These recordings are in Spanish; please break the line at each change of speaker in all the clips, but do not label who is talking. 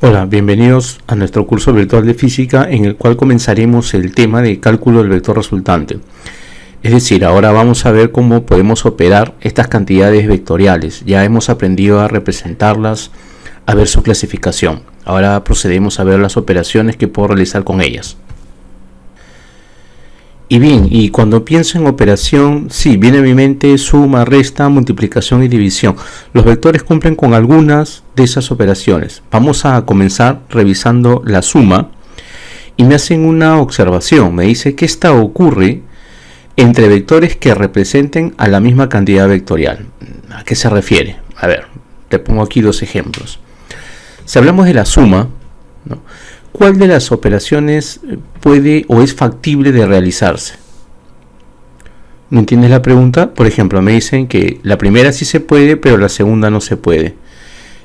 Hola, bienvenidos a nuestro curso virtual de física en el cual comenzaremos el tema de cálculo del vector resultante. Es decir, ahora vamos a ver cómo podemos operar estas cantidades vectoriales. Ya hemos aprendido a representarlas, a ver su clasificación. Ahora procedemos a ver las operaciones que puedo realizar con ellas. Y bien, y cuando pienso en operación, sí, viene a mi mente suma, resta, multiplicación y división. Los vectores cumplen con algunas de esas operaciones. Vamos a comenzar revisando la suma y me hacen una observación. Me dice que esta ocurre entre vectores que representen a la misma cantidad vectorial. ¿A qué se refiere? A ver, te pongo aquí dos ejemplos. Si hablamos de la suma, ¿no?, ¿cuál de las operaciones puede o es factible de realizarse? ¿No entiendes la pregunta? Por ejemplo, me dicen que la primera sí se puede, pero la segunda no se puede.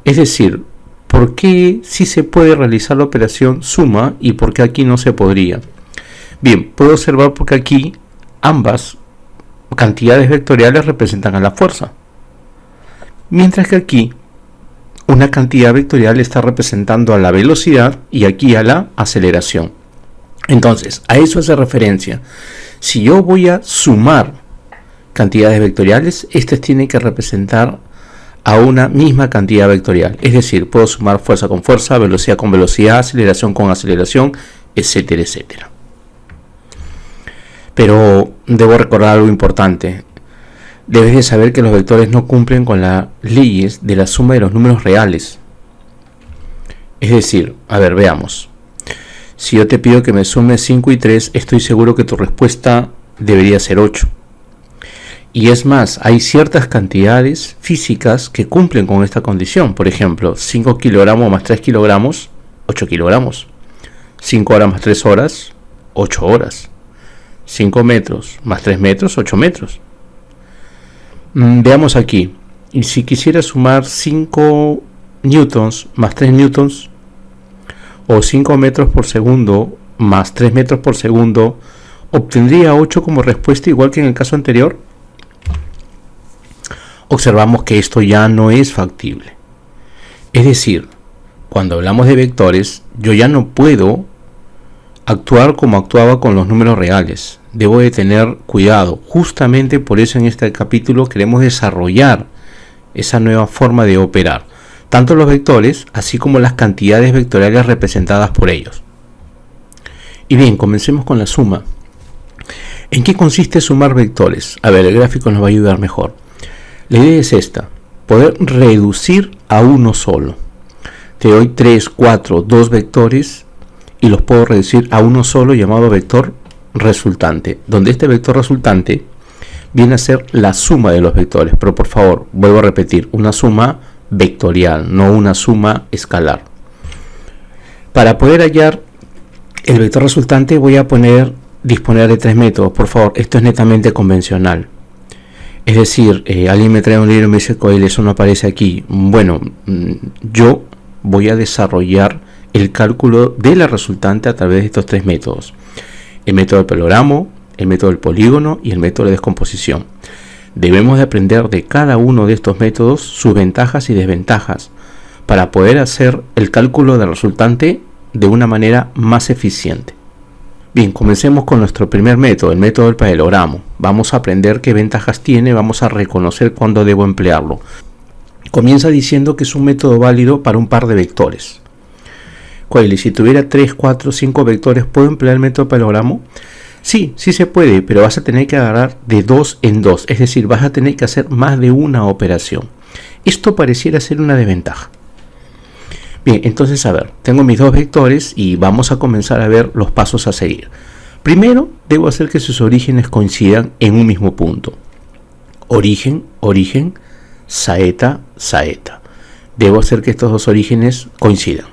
Es decir, ¿por qué sí se puede realizar la operación suma y por qué aquí no se podría? Bien, puedo observar porque aquí ambas cantidades vectoriales representan a la fuerza, mientras que aquí una cantidad vectorial está representando a la velocidad y aquí a la aceleración. Entonces, a eso hace referencia. Si yo voy a sumar cantidades vectoriales, estas tienen que representar a una misma cantidad vectorial. Es decir, puedo sumar fuerza con fuerza, velocidad con velocidad, aceleración con aceleración, etcétera, etcétera. Pero debo recordar algo importante. Debes de saber que los vectores no cumplen con las leyes de la suma de los números reales. Es decir, a ver, veamos. Si yo te pido que me sumes 5 y 3, estoy seguro que tu respuesta debería ser 8. Y es más, hay ciertas cantidades físicas que cumplen con esta condición. Por ejemplo, 5 kilogramos más 3 kilogramos, 8 kilogramos. 5 horas más 3 horas, 8 horas. 5 metros más 3 metros, 8 metros. Veamos aquí, y si quisiera sumar 5 newtons más 3 newtons, o 5 metros por segundo más 3 metros por segundo, ¿obtendría 8 como respuesta igual que en el caso anterior? Observamos que esto ya no es factible. Es decir, cuando hablamos de vectores, yo ya no puedo actuar como actuaba con los números reales. Debo de tener cuidado. Justamente por eso en este capítulo queremos desarrollar esa nueva forma de operar, tanto los vectores así como las cantidades vectoriales representadas por ellos. Y bien, comencemos con la suma. ¿En qué consiste sumar vectores? A ver, el gráfico nos va a ayudar mejor. La idea es esta: poder reducir a uno solo. Te doy 3, 4, 2 vectores y los puedo reducir a uno solo, llamado vector resultante, donde este vector resultante viene a ser la suma de los vectores. Pero por favor, vuelvo a repetir, una suma vectorial, no una suma escalar. Para poder hallar el vector resultante voy a disponer de 3 métodos. Por favor, esto es netamente convencional. Es decir, alguien me trae un libro y me dice: Coel, eso no aparece aquí. Bueno, yo voy a desarrollar el cálculo de la resultante a través de estos 3 métodos: el método del paralelogramo, el método del polígono y el método de descomposición. Debemos de aprender de cada uno de estos métodos sus ventajas y desventajas para poder hacer el cálculo del resultante de una manera más eficiente. Bien, comencemos con nuestro primer método, el método del paralelogramo. Vamos a aprender qué ventajas tiene, vamos a reconocer cuándo debo emplearlo. Comienza diciendo que es un método válido para un par de vectores. ¿Cuál? Si tuviera 3, 4, 5 vectores, ¿puedo emplear el método paralelogramo? Sí, sí se puede, pero vas a tener que agarrar de 2 en 2, es decir, vas a tener que hacer más de una operación. Esto pareciera ser una desventaja. Bien, entonces a ver, tengo mis 2 vectores y vamos a comenzar a ver los pasos a seguir. Primero, debo hacer que sus orígenes coincidan en un mismo punto. Origen, origen, saeta, saeta. Debo hacer que estos dos orígenes coincidan.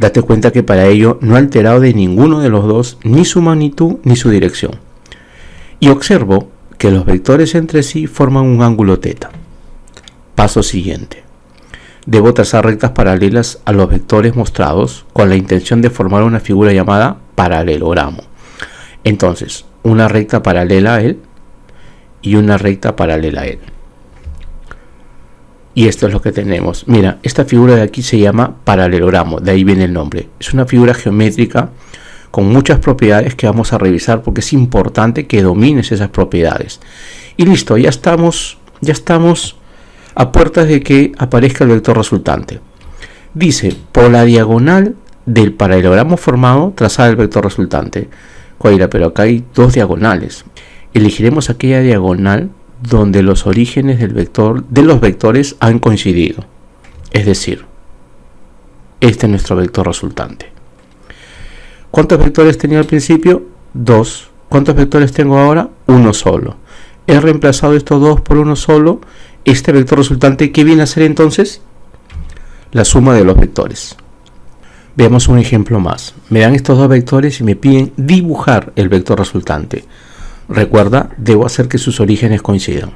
Date cuenta que para ello no he alterado de ninguno de los dos ni su magnitud ni su dirección. Y observo que los vectores entre sí forman un ángulo θ. Paso siguiente. Debo trazar rectas paralelas a los vectores mostrados con la intención de formar una figura llamada paralelogramo. Entonces, una recta paralela a él y una recta paralela a él. Y esto es lo que tenemos. Mira, esta figura de aquí se llama paralelogramo, de ahí viene el nombre. Es una figura geométrica con muchas propiedades que vamos a revisar porque es importante que domines esas propiedades. Y listo, ya estamos a puertas de que aparezca el vector resultante. Dice, por la diagonal del paralelogramo formado, trazar el vector resultante. Coira, pero acá hay dos diagonales. Elegiremos aquella diagonal donde los orígenes de los vectores han coincidido. Es decir, este es nuestro vector resultante. ¿Cuántos vectores tenía al principio? 2. ¿Cuántos vectores tengo ahora? Uno solo. He reemplazado estos dos por uno solo. Este vector resultante, ¿qué viene a ser entonces? La suma de los vectores. Veamos un ejemplo más. Me dan estos dos vectores y me piden dibujar el vector resultante. Recuerda, debo hacer que sus orígenes coincidan.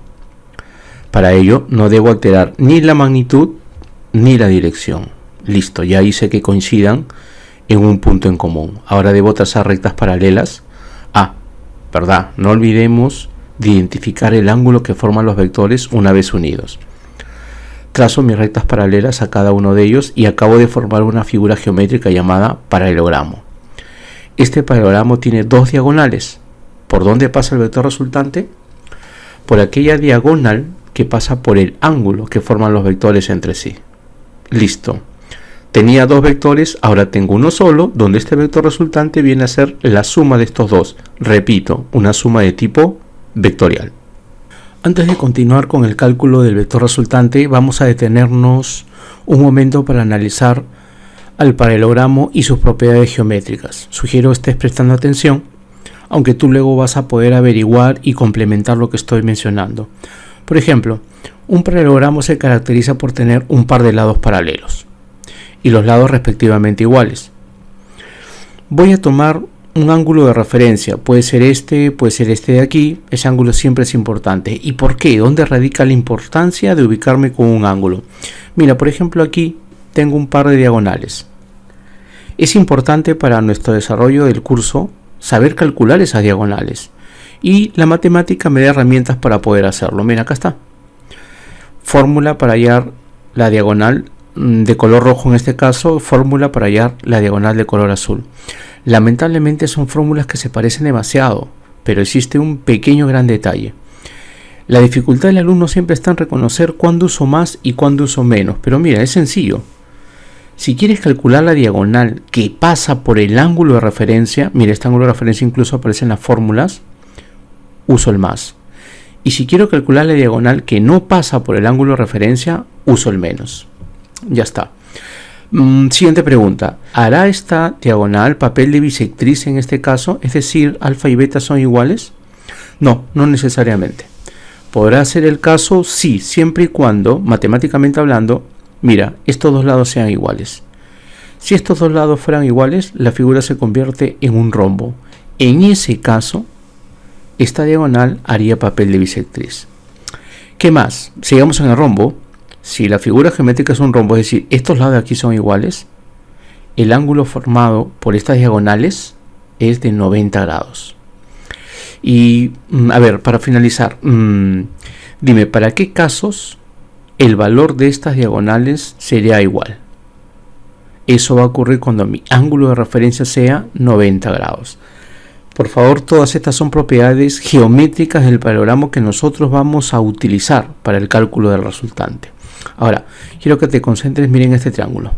Para ello, no debo alterar ni la magnitud ni la dirección. Listo, ya hice que coincidan en un punto en común. Ahora debo trazar rectas paralelas. ¿Verdad? No olvidemos de identificar el ángulo que forman los vectores una vez unidos. Trazo mis rectas paralelas a cada uno de ellos y acabo de formar una figura geométrica llamada paralelogramo. Este paralelogramo tiene dos diagonales. ¿Por dónde pasa el vector resultante? Por aquella diagonal que pasa por el ángulo que forman los vectores entre sí. Listo. Tenía dos vectores, ahora tengo uno solo, donde este vector resultante viene a ser la suma de estos dos. Repito, una suma de tipo vectorial. Antes de continuar con el cálculo del vector resultante, vamos a detenernos un momento para analizar al paralelogramo y sus propiedades geométricas. Sugiero estés prestando atención, aunque tú luego vas a poder averiguar y complementar lo que estoy mencionando. Por ejemplo, un paralelogramo se caracteriza por tener un par de lados paralelos y los lados respectivamente iguales. Voy a tomar un ángulo de referencia, puede ser este de aquí. Ese ángulo siempre es importante. ¿Y por qué? ¿Dónde radica la importancia de ubicarme con un ángulo? Mira, por ejemplo, aquí tengo un par de diagonales. Es importante para nuestro desarrollo del curso saber calcular esas diagonales, y la matemática me da herramientas para poder hacerlo. Mira, acá está. Fórmula para hallar la diagonal de color rojo, en este caso, fórmula para hallar la diagonal de color azul. Lamentablemente son fórmulas que se parecen demasiado, pero existe un pequeño gran detalle. La dificultad del alumno siempre está en reconocer cuándo uso más y cuándo uso menos, pero mira, es sencillo. Si quieres calcular la diagonal que pasa por el ángulo de referencia, mira, este ángulo de referencia incluso aparece en las fórmulas, uso el más. Y si quiero calcular la diagonal que no pasa por el ángulo de referencia, uso el menos. Ya está. Siguiente pregunta. ¿Hará esta diagonal papel de bisectriz en este caso? Es decir, alfa y beta son iguales. No, no necesariamente. ¿Podrá ser el caso? Sí, siempre y cuando, matemáticamente hablando, mira, estos dos lados sean iguales. Si estos dos lados fueran iguales, la figura se convierte en un rombo. En ese caso, esta diagonal haría papel de bisectriz. ¿Qué más? Sigamos en el rombo. Si la figura geométrica es un rombo, es decir, estos lados de aquí son iguales, el ángulo formado por estas diagonales es de 90 grados. Y, a ver, para finalizar, dime, ¿para qué casos el valor de estas diagonales sería igual? Eso va a ocurrir cuando mi ángulo de referencia sea 90 grados. Por favor, todas estas son propiedades geométricas del paralelogramo que nosotros vamos a utilizar para el cálculo del resultante. Ahora, quiero que te concentres, miren este triángulo.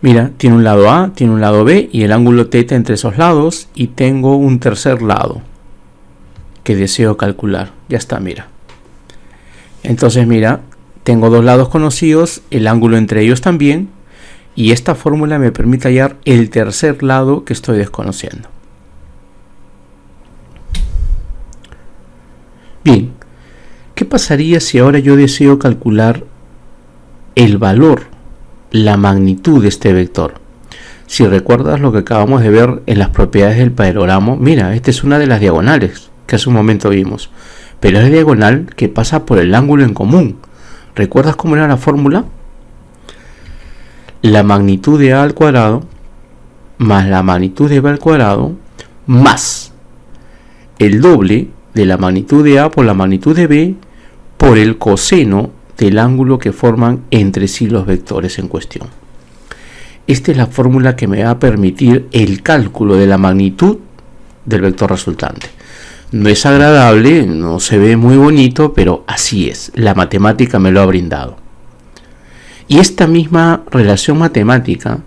Mira, tiene un lado A, tiene un lado B y el ángulo θ entre esos lados, y tengo un tercer lado que deseo calcular. Ya está, mira. Entonces, mira, tengo dos lados conocidos, el ángulo entre ellos también, y esta fórmula me permite hallar el tercer lado que estoy desconociendo. Bien, ¿qué pasaría si ahora yo deseo calcular el valor, la magnitud de este vector? Si recuerdas lo que acabamos de ver en las propiedades del paralelogramo, mira, esta es una de las diagonales que hace un momento vimos, pero es la diagonal que pasa por el ángulo en común. ¿Recuerdas cómo era la fórmula? La magnitud de A al cuadrado más la magnitud de B al cuadrado más el doble de la magnitud de A por la magnitud de B por el coseno del ángulo que forman entre sí los vectores en cuestión. Esta es la fórmula que me va a permitir el cálculo de la magnitud del vector resultante. No es agradable, no se ve muy bonito, pero así es, la matemática me lo ha brindado. Y esta misma relación matemática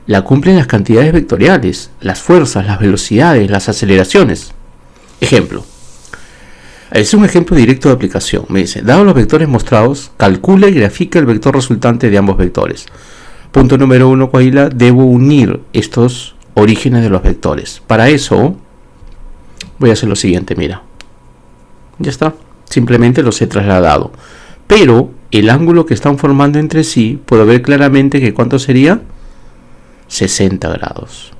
la cumplen las cantidades vectoriales, las fuerzas, las velocidades, las aceleraciones. Ejemplo. Es un ejemplo directo de aplicación. Me dice, dado los vectores mostrados, calcula y grafica el vector resultante de ambos vectores. Punto número 1, Coahuila, debo unir estos orígenes de los vectores. Para eso, voy a hacer lo siguiente, mira. Ya está. Simplemente los he trasladado. Pero el ángulo que están formando entre sí, puedo ver claramente que ¿cuánto sería? 60 grados.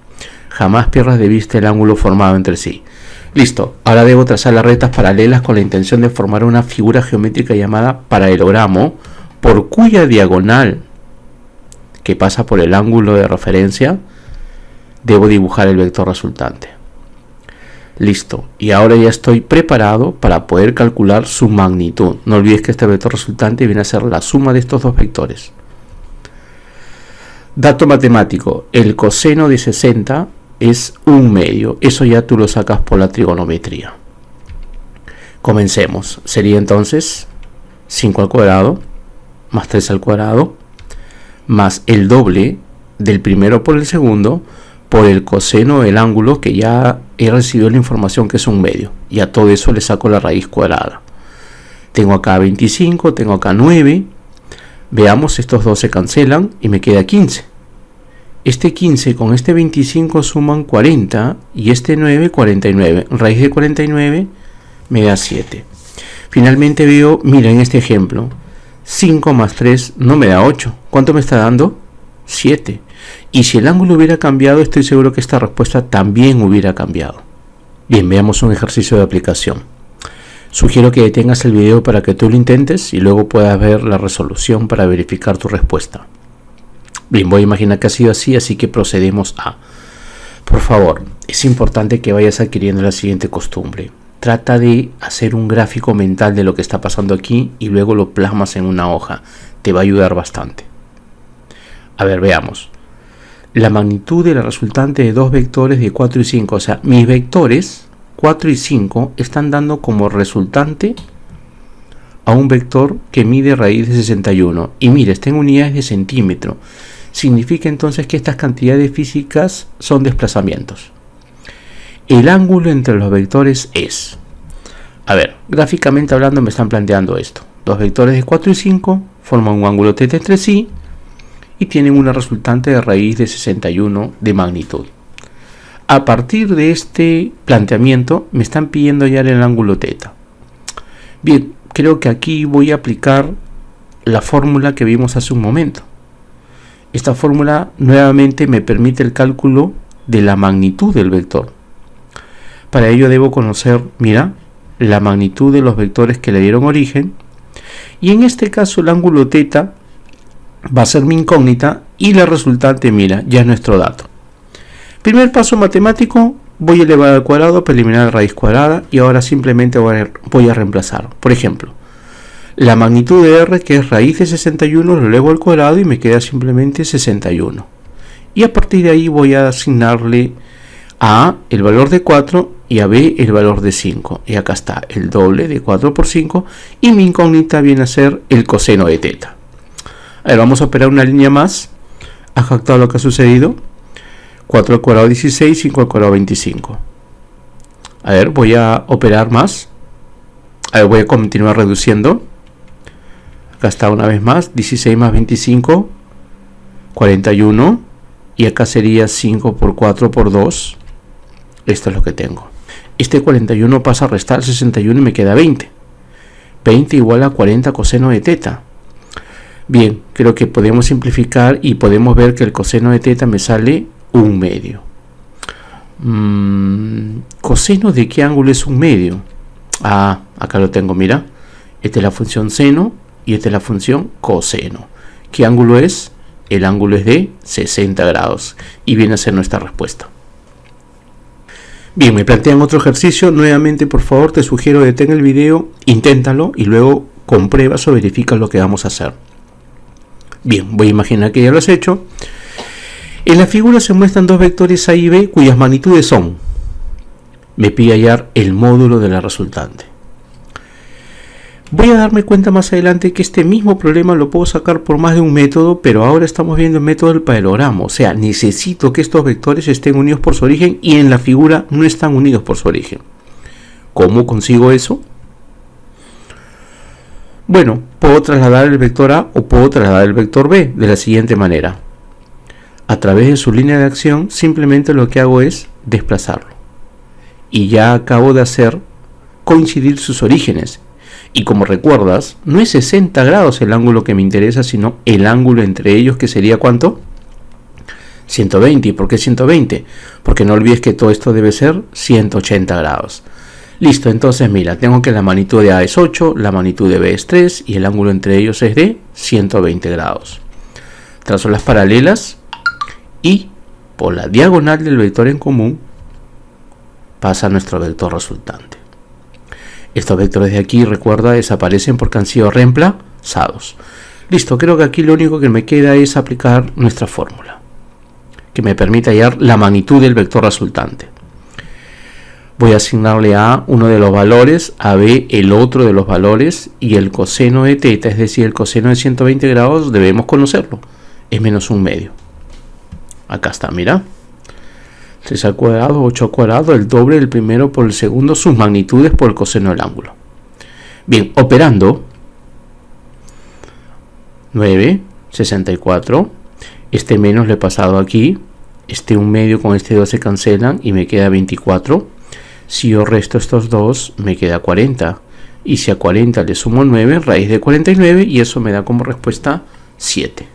Jamás pierdas de vista el ángulo formado entre sí. Listo, ahora debo trazar las rectas paralelas con la intención de formar una figura geométrica llamada paralelogramo, por cuya diagonal, que pasa por el ángulo de referencia, debo dibujar el vector resultante. Listo, y ahora ya estoy preparado para poder calcular su magnitud. No olvides que este vector resultante viene a ser la suma de estos dos vectores. Dato matemático, el coseno de 60 es 1/2. Eso ya tú lo sacas por la trigonometría. Comencemos. Sería entonces 5 al cuadrado más 3 al cuadrado más el doble del primero por el segundo por el coseno del ángulo, que ya he recibido la información que es 1/2. Y a todo eso le saco la raíz cuadrada. Tengo acá 25, tengo acá 9. Veamos, estos dos se cancelan y me queda 15. Este 15 con este 25 suman 40 y este 9, 49. Raíz de 49 me da 7. Finalmente veo, mira en este ejemplo, 5 más 3 no me da 8. ¿Cuánto me está dando? 7. Y si el ángulo hubiera cambiado, estoy seguro que esta respuesta también hubiera cambiado. Bien, veamos un ejercicio de aplicación. Sugiero que detengas el video para que tú lo intentes y luego puedas ver la resolución para verificar tu respuesta. Bien, voy a imaginar que ha sido así, así que procedemos a... Por favor, es importante que vayas adquiriendo la siguiente costumbre. Trata de hacer un gráfico mental de lo que está pasando aquí y luego lo plasmas en una hoja. Te va a ayudar bastante. A ver, veamos. La magnitud de la resultante de dos vectores de 4 y 5. O sea, mis vectores 4 y 5 están dando como resultante a un vector que mide raíz de 61. Y mire, está en unidades de centímetro. Significa entonces que estas cantidades físicas son desplazamientos. El ángulo entre los vectores es... A ver, gráficamente hablando me están planteando esto. Dos vectores de 4 y 5 forman un ángulo θ entre sí y tienen una resultante de raíz de 61 de magnitud. A partir de este planteamiento me están pidiendo hallar el ángulo θ. Bien, creo que aquí voy a aplicar la fórmula que vimos hace un momento. Esta fórmula nuevamente me permite el cálculo de la magnitud del vector. Para ello debo conocer, mira, la magnitud de los vectores que le dieron origen. Y en este caso el ángulo θ va a ser mi incógnita y la resultante, mira, ya es nuestro dato. Primer paso matemático, voy a elevar al cuadrado para eliminar la raíz cuadrada y ahora simplemente voy a reemplazar. Por ejemplo, la magnitud de R, que es raíz de 61, lo elevo al cuadrado y me queda simplemente 61. Y a partir de ahí voy a asignarle a A el valor de 4 y a B el valor de 5. Y acá está el doble de 4 por 5 y mi incógnita viene a ser el coseno de θ. A ver, vamos a operar una línea más. ¿Has captado lo que ha sucedido? 4 al cuadrado 16, 5 al cuadrado 25. A ver, voy a operar más. A ver, voy a continuar reduciendo. Acá está una vez más, 16 más 25, 41. Y acá sería 5 por 4 por 2. Esto es lo que tengo. Este 41 pasa a restar 61 y me queda 20. 20 igual a 40 coseno de θ. Bien, creo que podemos simplificar y podemos ver que el coseno de θ me sale 1/2. ¿Coseno de qué ángulo es 1/2? Ah, acá lo tengo, mira. Esta es la función seno y esta es la función coseno. ¿Qué ángulo es? El ángulo es de 60 grados y viene a ser nuestra respuesta. Bien, me plantean otro ejercicio. Nuevamente, por favor, te sugiero detén el video, inténtalo y luego compruebas o verificas lo que vamos a hacer. Bien, voy a imaginar que ya lo has hecho. En la figura se muestran dos vectores A y B cuyas magnitudes son. Me pide hallar el módulo de la resultante. Voy a darme cuenta más adelante que este mismo problema lo puedo sacar por más de un método, pero ahora estamos viendo el método del paralelogramo. O sea, necesito que estos vectores estén unidos por su origen y en la figura no están unidos por su origen. ¿Cómo consigo eso? Bueno, puedo trasladar el vector A o puedo trasladar el vector B de la siguiente manera. A través de su línea de acción, simplemente lo que hago es desplazarlo. Y ya acabo de hacer coincidir sus orígenes. Y como recuerdas, no es 60 grados el ángulo que me interesa, sino el ángulo entre ellos, que sería ¿cuánto? 120. ¿Y por qué 120? Porque no olvides que todo esto debe ser 180 grados. Listo, entonces mira, tengo que la magnitud de A es 8, la magnitud de B es 3 y el ángulo entre ellos es de 120 grados. Trazo las paralelas y por la diagonal del vector en común pasa nuestro vector resultante. Estos vectores de aquí, recuerda, desaparecen porque han sido reemplazados. Listo, creo que aquí lo único que me queda es aplicar nuestra fórmula, que me permite hallar la magnitud del vector resultante. Voy a asignarle a uno de los valores, a B el otro de los valores, y el coseno de teta, es decir, el coseno de 120 grados, debemos conocerlo. Es menos un medio. Acá está, mira. 3 al cuadrado, 8 al cuadrado, el doble del primero por el segundo, sus magnitudes por el coseno del ángulo. Bien, operando, 9, 64, este menos lo he pasado aquí, este 1 medio con este 2 se cancelan y me queda 24. Si yo resto estos dos, me queda 40. Y si a 40 le sumo 9, raíz de 49, y eso me da como respuesta 7.